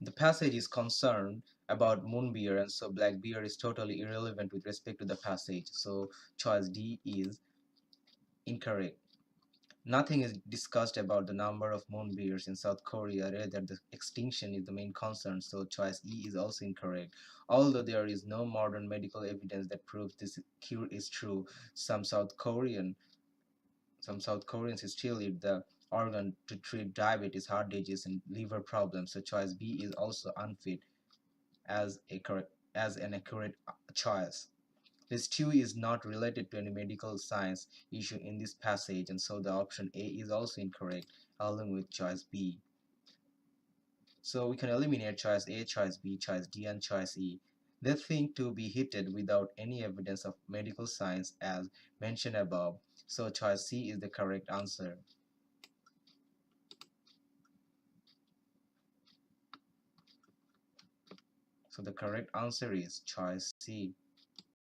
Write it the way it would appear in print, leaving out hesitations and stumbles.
The passage is concerned about moon beer, and so black beer is totally irrelevant with respect to the passage. So choice D is incorrect. Nothing is discussed about the number of moon bears in South Korea, rather the extinction is the main concern, so choice E is also incorrect. Although there is no modern medical evidence that proves this cure is true, some South Koreans still eat the organ to treat diabetes, heart disease, and liver problems, so choice B is also unfit as an accurate choice. This too is not related to any medical science issue in this passage, and so the option A is also incorrect along with choice B. So we can eliminate choice A, choice B, choice D, and choice E. They think to be heated without any evidence of medical science as mentioned above, so choice C is the correct answer. So the correct answer is choice C.